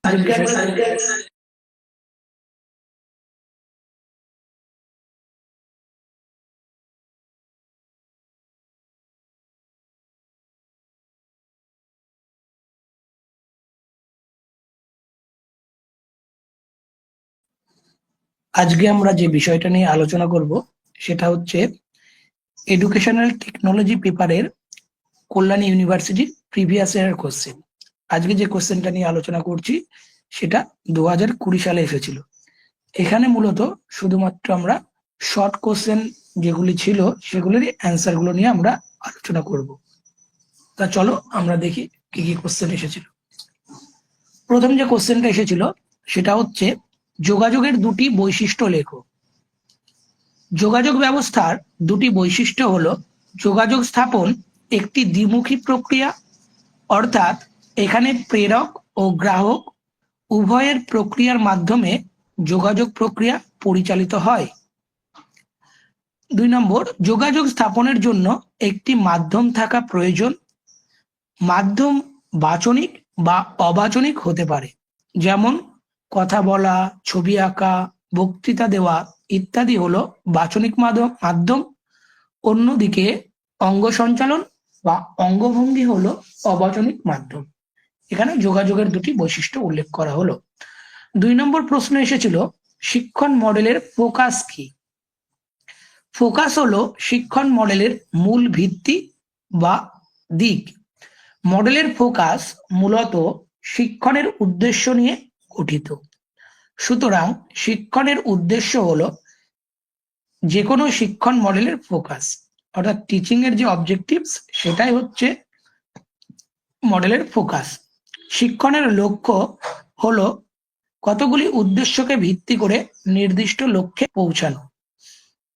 আজকে আমরা যে বিষয়টা নিয়ে আলোচনা করব সেটা হচ্ছে এডুকেশনাল টেকনোলজি পেপারের কল্যাণী ইউনিভার্সিটির প্রিভিয়াস ইয়ারের কোশ্চেন। আজকে যে কোশ্চেনটা নিয়ে আলোচনা করছি সেটা 2020 সালে এসেছিল। এখানে মূলত শুধুমাত্র আমরা শর্ট কোশ্চেন যেগুলি ছিল সেগুলির অ্যান্সার গুলো নিয়ে আমরা আলোচনা করব। তা চলো আমরা দেখি কি কি কোশ্চেন এসেছিল। প্রথম যে কোশ্চেনটা এসেছিল সেটা হচ্ছে যোগাযোগের দুটি বৈশিষ্ট্য লেখো। যোগাযোগ ব্যবস্থার দুটি বৈশিষ্ট্য হলো যোগাযোগ স্থাপন একটি দ্বিমুখী প্রক্রিয়া, অর্থাৎ এখানে প্রেরক ও গ্রাহক উভয়ের প্রক্রিয়ার মাধ্যমে যোগাযোগ প্রক্রিয়া পরিচালিত হয়। 2 নম্বর, যোগাযোগ স্থাপনের জন্য একটি মাধ্যম থাকা প্রয়োজন। মাধ্যম বাচনিক বা অবাচনিক হতে পারে, যেমন কথা বলা, ছবি আঁকা, বক্তৃতা দেওয়া ইত্যাদি হলো বাচনিক মাধ্যম। অন্যদিকে অঙ্গ সঞ্চালন বা অঙ্গভঙ্গি হলো অবাচনিক মাধ্যম। এখানে যোগাযোগের দুটি বৈশিষ্ট্য উল্লেখ করা হলো। 2 নম্বর প্রশ্ন এসেছিল শিক্ষণ মডেলের ফোকাস কি। ফোকাস হলো শিক্ষণ মডেলের মূল ভিত্তি বা দিক। মডেলের ফোকাস মূলত শিক্ষণের উদ্দেশ্য নিয়ে গঠিত। সুতরাং শিক্ষণের উদ্দেশ্য হলো যে কোনো শিক্ষণ মডেলের ফোকাস, অর্থাৎ টিচিং এর যে অবজেক্টিভস সেটাই হচ্ছে মডেলের ফোকাস। শিক্ষণের লক্ষ্য হলো কতগুলি উদ্দেশ্যকে ভিত্তি করে নির্দিষ্ট লক্ষ্যে পৌঁছানো।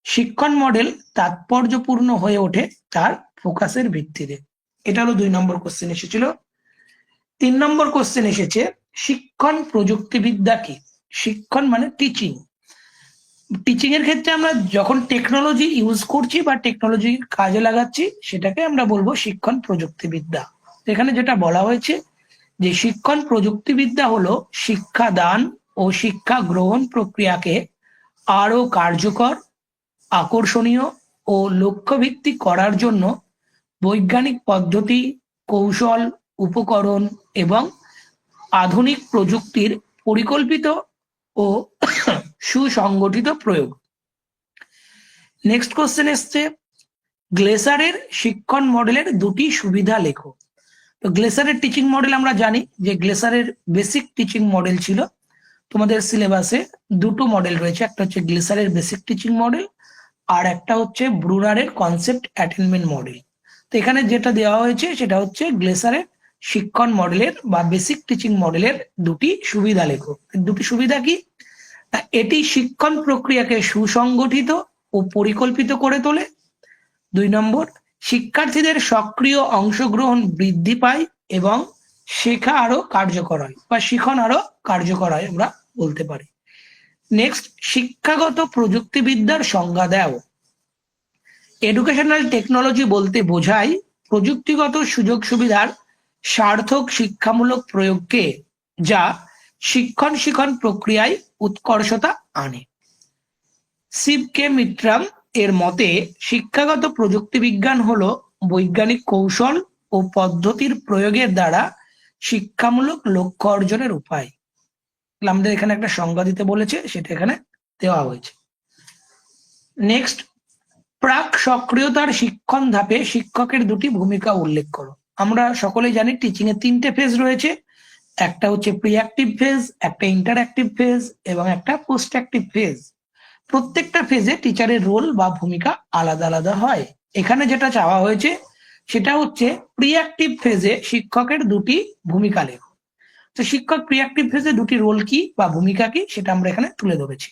শিক্ষণ মডেল তাৎপর্যপূর্ণ হয়ে ওঠে তার ফোকাসের ভিত্তিতে। এটা হলো 2 নম্বর কোশ্চেন এসেছিল। 3 নম্বর কোশ্চেন এসেছে শিক্ষণ প্রযুক্তিবিদ্যা কি। শিক্ষণ মানে টিচিং। টিচিং এর ক্ষেত্রে আমরা যখন টেকনোলজি ইউজ করছি বা টেকনোলজি কাজে লাগাচ্ছি সেটাকে আমরা বলবো শিক্ষণ প্রযুক্তিবিদ্যা। এখানে যেটা বলা হয়েছে যে শিক্ষণ প্রযুক্তিবিদ্যা হলো শিক্ষাদান ও শিক্ষা গ্রহণ প্রক্রিয়াকে আরো কার্যকর, আকর্ষণীয় ও লক্ষ্যভিত্তিক করার জন্য বৈজ্ঞানিক পদ্ধতি, কৌশল, উপকরণ এবং আধুনিক প্রযুক্তির পরিকল্পিত ও সুসংগঠিত প্রয়োগ। নেক্সট কোশ্চেন এসছে গ্লেসারের শিক্ষণ মডেলের দুটি সুবিধা লেখো। তো গ্লেসারের টিচিং মডেল আমরা জানি যে গ্লেসারের বেসিক টিচিং মডেল ছিল। তোমাদের সিলেবাসে দুটো মডেল রয়েছে, একটা হচ্ছে গ্লেসারের বেসিক টিচিং মডেল আর একটা হচ্ছে ব্রুনারের কনসেপ্ট অ্যাটেনমেন্ট মডেল। তো এখানে যেটা দেওয়া হয়েছে সেটা হচ্ছে গ্লেসারের শিক্ষণ মডেলের বা বেসিক টিচিং মডেলের দুটি সুবিধা লেখো। দুটি সুবিধা কি? এটি শিক্ষণ প্রক্রিয়াকে সুসংগঠিত ও পরিকল্পিত করে তোলে। 2 নম্বর, শিক্ষার্থীদের সক্রিয় অংশগ্রহণ বৃদ্ধি পায় এবং শেখা আরো কার্যকর হয় বা শিখন আরো কার্যকর হয় আমরা বলতে পারি। নেক্সট, শিক্ষাগত প্রযুক্তিবিদ্যার সংজ্ঞা দাও। এডুকেশনাল টেকনোলজি বলতে বোঝায় প্রযুক্তিগত সুযোগ সুবিধার সার্থক শিক্ষামূলক প্রয়োগকে, যা শিক্ষণ প্রক্রিয়ায় উৎকর্ষতা আনে। শিব কে মিত্রাম এর মতে শিক্ষাগত প্রযুক্তিবিজ্ঞান হলো বৈজ্ঞানিক কৌশল ও পদ্ধতির প্রয়োগের দ্বারা শিক্ষামূলক লক্ষ্য অর্জনের উপায়। আমাদের এখানে একটা সংজ্ঞা দিতে বলেছে, সেটা এখানে দেওয়া হয়েছে। নেক্সট, প্রাক সক্রিয়তার শিক্ষণ ধাপে শিক্ষকের দুটি ভূমিকা উল্লেখ করো। আমরা সকলেই জানি টিচিং এর 3টে ফেজ রয়েছে, একটা হচ্ছে প্রি অ্যাক্টিভ ফেজ, একটা ইন্টারঅ্যাক্টিভ ফেজ এবং একটা পোস্ট অ্যাক্টিভ ফেজ। প্রত্যেকটা ফেজে টিচারের রোল বা ভূমিকা আলাদা আলাদা হয়। এখানে যেটা চাওয়া হয়েছে সেটা হচ্ছে প্রি অ্যাক্টিভ ফেজে শিক্ষকের দুটি ভূমিকা লেখো। তো শিক্ষক প্রি অ্যাক্টিভ ফেজে দুটি রোল কি বা ভূমিকা কি সেটা আমরা এখানে তুলে ধরেছি।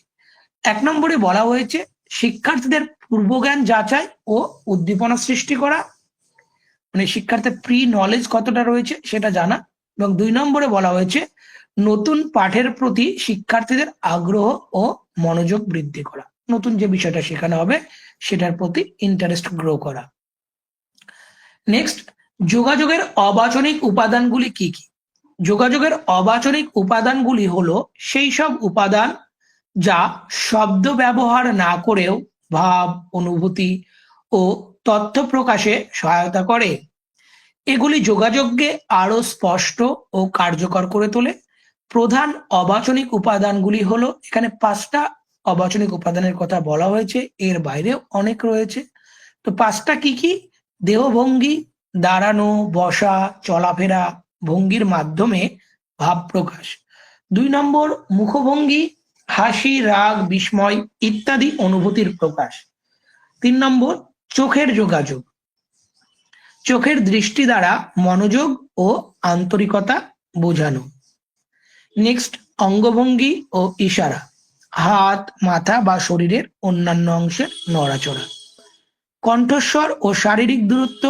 1 নম্বরে বলা হয়েছে শিক্ষার্থীদের পূর্বজ্ঞান যাচাই ও উদ্দীপনা সৃষ্টি করা, মানে শিক্ষার্থীর প্রি নলেজ কতটা রয়েছে সেটা জানা। এবং 2 নম্বরে বলা হয়েছে নতুন পাঠের প্রতি শিক্ষার্থীদের আগ্রহ ও মনোযোগ বৃদ্ধি করা, নতুন যে বিষয়টা শেখানো হবে সেটার প্রতি ইন্টারেস্ট গ্রো করা। নেক্সট, যোগাযোগের অবাচনিক উপাদানগুলি কি কি। যোগাযোগের অবাচনিক উপাদানগুলি হলো সেই সব উপাদান যা শব্দ ব্যবহার না করেও ভাব, অনুভূতি ও তথ্য প্রকাশে সহায়তা করে। এগুলি যোগাযোগকে আরো স্পষ্ট ও কার্যকর করে তোলে। প্রধান অবাচনিক উপাদানগুলি হলো, এখানে 5টা অবাচনিক উপাদানের কথা বলা হয়েছে, এর বাইরেও অনেক রয়েছে। তো 5টা কি কি? দেহভঙ্গি, দাঁড়ানো, বসা, চলাফেরা, ভঙ্গির মাধ্যমে ভাব প্রকাশ। 2 নম্বর মুখভঙ্গি, হাসি, রাগ, বিস্ময় ইত্যাদি অনুভূতির প্রকাশ। 3 নম্বর চোখের যোগাযোগ, চোখের দৃষ্টি দ্বারা মনোযোগ ও আন্তরিকতা বোঝানো। নেক্সট অঙ্গভঙ্গি ও ইশারা, হাত, মাথা বা শরীরের অন্যান্য অংশের নড়াচড়া। কণ্ঠস্বর ও শারীরিক দূরত্ব,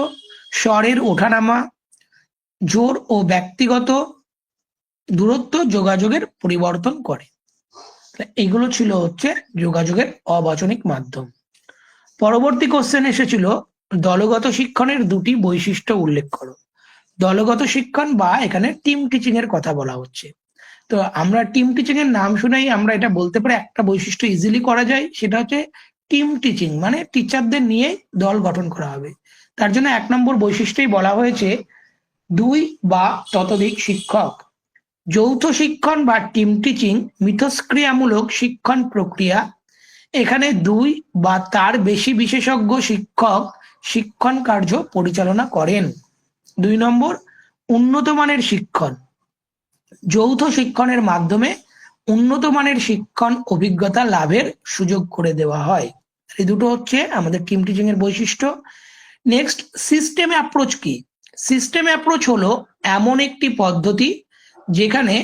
স্বরের ওঠানামা, জোর ও ব্যক্তিগত দূরত্ব যোগাযোগের পরিবর্তন করে। এগুলো ছিল হচ্ছে যোগাযোগের অবাচনিক মাধ্যম। পরবর্তী কোশ্চেন এসেছিল দলগত শিক্ষণের 2টি বৈশিষ্ট্য উল্লেখ করো। দলগত শিক্ষণ বা এখানে টিম টিচিং এর কথা বলা হচ্ছে। তো আমরা টিম টিচিং এর নাম শুনেই আমরা এটা বলতে পারি একটা বৈশিষ্ট্য ইজিলি করা যায়, সেটা হচ্ছে টিম টিচিং, মানে টিচারদের নিয়ে দল গঠন করা হবে। তার জন্য 1 নম্বর বৈশিষ্ট্যই বলা হয়েছে 2 বা ততোধিক শিক্ষক। যৌথ শিক্ষণ বা টিম টিচিং মিথস্ক্রিয়ামূলক শিক্ষণ প্রক্রিয়া। এখানে 2 বা তার বেশি বিশেষজ্ঞ শিক্ষক শিক্ষণ কার্য পরিচালনা করেন। 2 নম্বর উন্নত মানের শিক্ষণ। যৌথ শিক্ষণের মাধ্যমে উন্নত মানের শিক্ষণ অভিজ্ঞতা লাভের সুযোগ করে দেওয়া হয়। এই দুটো হচ্ছে আমাদের টিম টিচিং এর বৈশিষ্ট্য। নেক্সট সিস্টেম অ্যাপ্রোচ কি? সিস্টেম অ্যাপ্রোচ হলো এমন একটি পদ্ধতি যেখানে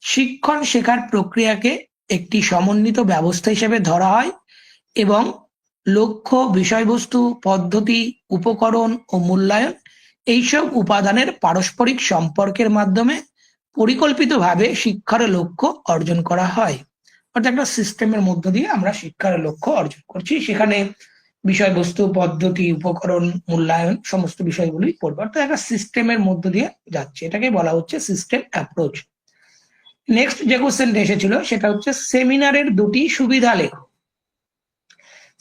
শিক্ষণ শেখার প্রক্রিয়াকে একটি সমন্বিত ব্যবস্থা হিসেবে ধরা হয় এবং লক্ষ্য, বিষয়বস্তু, পদ্ধতি, উপকরণ ও মূল্যায়ন এইসব উপাদানের পারস্পরিক সম্পর্কের মাধ্যমে পরিকল্পিতভাবে শিক্ষার লক্ষ্য অর্জন করা হয়। অর্থাৎ একটা সিস্টেমের মধ্য দিয়ে আমরা শিক্ষার লক্ষ্য অর্জন করছি, সেখানে বিষয়বস্তু, পদ্ধতি, উপকরণ, মূল্যায়ন সমস্ত বিষয়গুলি পড়বে। অর্থাৎ একটা সিস্টেমের মধ্য দিয়ে যাচ্ছে, এটাকে বলা হচ্ছে সিস্টেম অ্যাপ্রোচ। নেক্সট যে কোশ্চেনটা এসেছিল সেটা হচ্ছে সেমিনারের 2টি সুবিধা লেখো।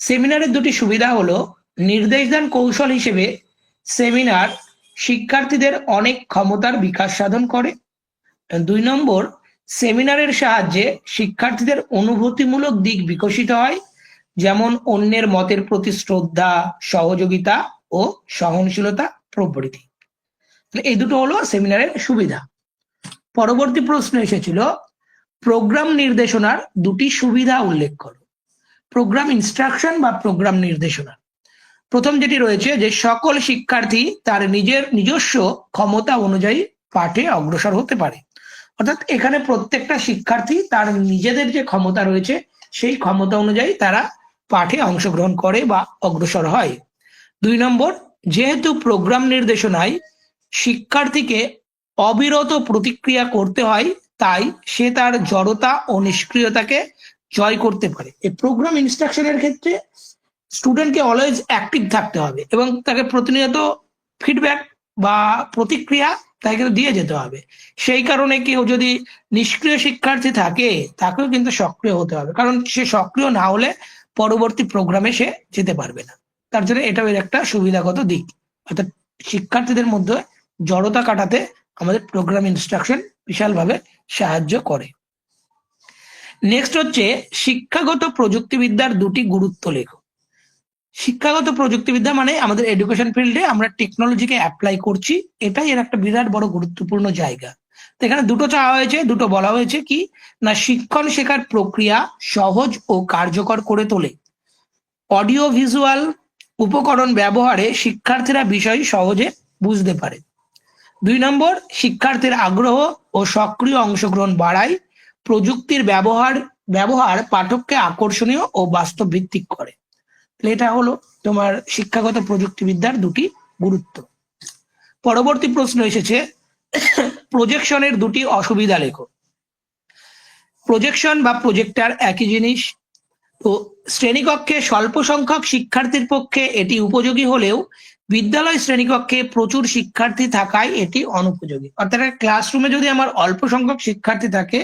সেমিনারের 2টি সুবিধা হলো নির্দেশদান কৌশল হিসেবে সেমিনার শিক্ষার্থীদের অনেক ক্ষমতার বিকাশ সাধন করে। 2 নম্বর সেমিনারের সাহায্যে শিক্ষার্থীদের অনুভূতিমূলক দিক বিকশিত হয়, যেমন অন্যের মতের প্রতি শ্রদ্ধা, সহযোগিতা ও সহনশীলতা প্রভৃতি। এই দুটো হলো সেমিনারের সুবিধা। পরবর্তী প্রশ্ন এসেছিল প্রোগ্রাম নির্দেশনার 2টি সুবিধা উল্লেখ করো। প্রোগ্রাম ইনস্ট্রাকশন বা প্রোগ্রাম নির্দেশনা। প্রথম যেটি রয়েছে যে সকল শিক্ষার্থী তার নিজস্ব ক্ষমতা অনুযায়ী পাঠে অগ্রসর হতে পারে। অর্থাৎ এখানে প্রত্যেকটা শিক্ষার্থী তার নিজেদের যে ক্ষমতা রয়েছে সেই ক্ষমতা অনুযায়ী তারা পাঠে অংশগ্রহণ করে বা অগ্রসর হয়। 2 নম্বর যেহেতু প্রোগ্রাম নির্দেশনায় শিক্ষার্থীকে অবিরত প্রতিক্রিয়া করতে হয়, তাই সে তার জড়তা ও নিষ্ক্রিয়তাকে জয় করতে পারে। এই প্রোগ্রাম ইনস্ট্রাকশনের ক্ষেত্রে স্টুডেন্টকে অলওয়েজ অ্যাক্টিভ থাকতে হবে এবং তাকে প্রতিনিয়ত ফিডব্যাক বা প্রতিক্রিয়া তাকে দিয়ে যেতে হবে। সেই কারণে কেউ যদি নিষ্ক্রিয় শিক্ষার্থী থাকে তাকেও কিন্তু সক্রিয় হতে হবে, কারণ সে সক্রিয় না হলে পরবর্তী প্রোগ্রামে সে যেতে পারবে না। তার জন্য এটাও এর একটা সুবিধাগত দিক। অর্থাৎ শিক্ষার্থীদের মধ্যে জড়তা কাটাতে আমাদের প্রোগ্রাম ইনস্ট্রাকশন বিশালভাবে সাহায্য করে। নেক্সট হচ্ছে শিক্ষাগত প্রযুক্তিবিদ্যার 2টি গুরুত্ব লেখো। শিক্ষাগত প্রযুক্তিবিদ্যা মানে আমাদের এডুকেশন ফিল্ডে আমরা টেকনোলজিকে অ্যাপ্লাই করছি, এটাই এর একটা বিরাট বড় গুরুত্বপূর্ণ জায়গা। তো এখানে 2টো চাওয়া হয়েছে, 2টো বলা হয়েছে কি না শিক্ষণ শেখার প্রক্রিয়া সহজ ও কার্যকর করে তোলে। অডিও ভিজুয়াল উপকরণ ব্যবহারে শিক্ষার্থীরা বিষয় সহজে বুঝতে পারে। 2 নম্বর শিক্ষার্থীর আগ্রহ ও সক্রিয় অংশগ্রহণ বাড়ায়। প্রযুক্তির ব্যবহার পাঠককে আকর্ষণীয় ও বাস্তব ভিত্তিক করে। এটা হলো তোমার শিক্ষাগত প্রযুক্তিবিদ্যার 2টি গুরুত্ব। পরবর্তী প্রশ্ন এসেছে প্রজেকশনের 2টি অসুবিধা লেখো। প্রজেকশন বা প্রজেক্টর একই জিনিস। তো শ্রেণীকক্ষে স্বল্প সংখ্যক শিক্ষার্থীর পক্ষে এটি উপযোগী হলেও বিদ্যালয় শ্রেণীকক্ষে প্রচুর শিক্ষার্থী থাকায় এটি অনুপযোগী। অর্থাৎ ক্লাসরুমে যদি আমার অল্প সংখ্যক শিক্ষার্থী থাকে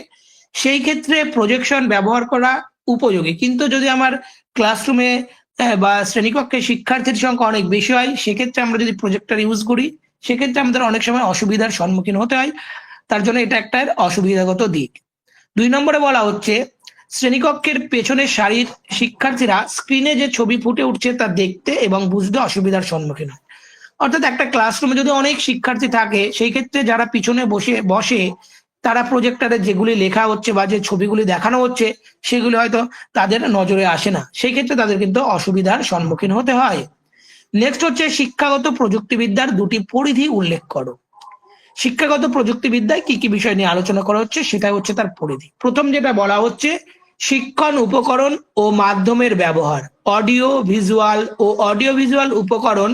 সেই ক্ষেত্রে প্রজেকশন ব্যবহার করা উপযোগী, কিন্তু যদি আমার ক্লাসরুমে বা শ্রেণীকক্ষে শিক্ষার্থীর সংখ্যা অনেক বেশি হয় সেক্ষেত্রে আমরা যদি প্রজেক্টর ইউজ করি সেক্ষেত্রে আমাদের অনেক সময় অসুবিধার সম্মুখীন হতে হয়। তার জন্য এটা একটা অসুবিধাগত দিক। 2 নম্বরে বলা হচ্ছে শ্রেণীকক্ষের পেছনের সারির শিক্ষার্থীরা স্ক্রিনে যে ছবি ফুটে উঠছে তা দেখতে এবং বুঝতে অসুবিধার সম্মুখীন হয়। অর্থাৎ একটা ক্লাসরুমে যদি অনেক শিক্ষার্থী থাকে সেই ক্ষেত্রে যারা পিছনে বসে তারা প্রজেক্টরে যেগুলি লেখা হচ্ছে বা যে ছবিগুলি দেখানো হচ্ছে সেগুলি হয়তো তাদের নজরে আসে না, সেই ক্ষেত্রে তাদের কিন্তু অসুবিধার সম্মুখীন হতে হয়। নেক্সট হচ্ছে শিক্ষাগত প্রযুক্তিবিদ্যার 2টি পরিধি উল্লেখ করো। শিক্ষাগত প্রযুক্তিবিদ্যায় কি কি বিষয় নিয়ে আলোচনা করা হচ্ছে সেটা হচ্ছে তার পরিধি। প্রথম যেটা বলা হচ্ছে শিক্ষণ উপকরণ ও মাধ্যমের ব্যবহার, অডিও ভিজুয়াল উপকরণ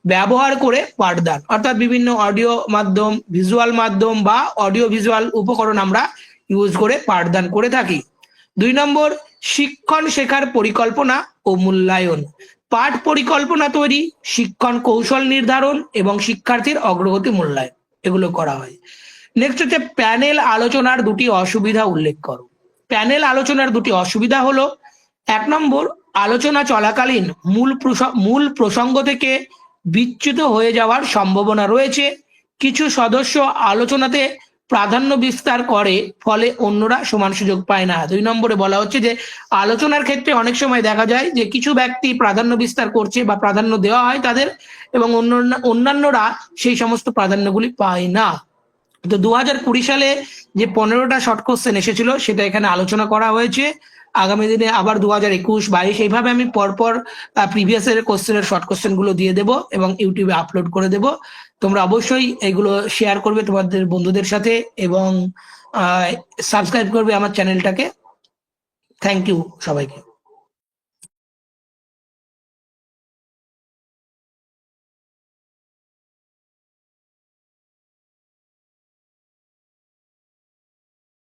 ব্যবহার করে পাঠদান, অর্থাৎ বিভিন্ন অডিও মাধ্যম, ভিজুয়াল মাধ্যম বা অডিও ভিজুয়াল উপকরণ আমরা ইউজ করে পাঠদান করে থাকি। 2 নম্বর শিক্ষণ শেখার পরিকল্পনা ও মূল্যায়ন, পাঠ পরিকল্পনা তৈরি, শিক্ষণ কৌশল নির্ধারণ এবং শিক্ষার্থীর অগ্রগতি মূল্যায়ন এগুলো করা হয়। নেক্সট হচ্ছে প্যানেল আলোচনার 2টি অসুবিধা উল্লেখ করো। প্যানেল আলোচনার 2টি অসুবিধা হলো 1 নম্বর আলোচনা চলাকালীন মূল প্রসঙ্গ থেকে বিচ্যুত হয়ে যাওয়ার সম্ভাবনা রয়েছে, কিছু সদস্য আলোচনাতে প্রাধান্য বিস্তার করে ফলে অন্যরা সমান সুযোগ পায় না। 2 নম্বরে বলা হচ্ছে যে আলোচনার ক্ষেত্রে অনেক সময় দেখা যায় যে কিছু ব্যক্তি প্রাধান্য বিস্তার করছে বা প্রাধান্য দেওয়া হয় তাদের এবং অন্যান্যরা সেই সমস্ত প্রাধান্যগুলি পায় না। তো 2020 সালে যে 15টা শর্ট কোশ্চেন এসেছিল সেটা এখানে আলোচনা করা হয়েছে। আগামী দিনে আবার 2021, 22 এইভাবে আমি পরপর প্রিভিয়াস এর কোশ্চেনের শর্ট কোশ্চেন গুলো দিয়ে দেবো এবং ইউটিউবে আপলোড করে দেবো। তোমরা অবশ্যই এগুলো শেয়ার করবে তোমাদের বন্ধুদের সাথে এবং সাবস্ক্রাইব করবে আমার চ্যানেলটাকে। থ্যাংক ইউ সবাইকে।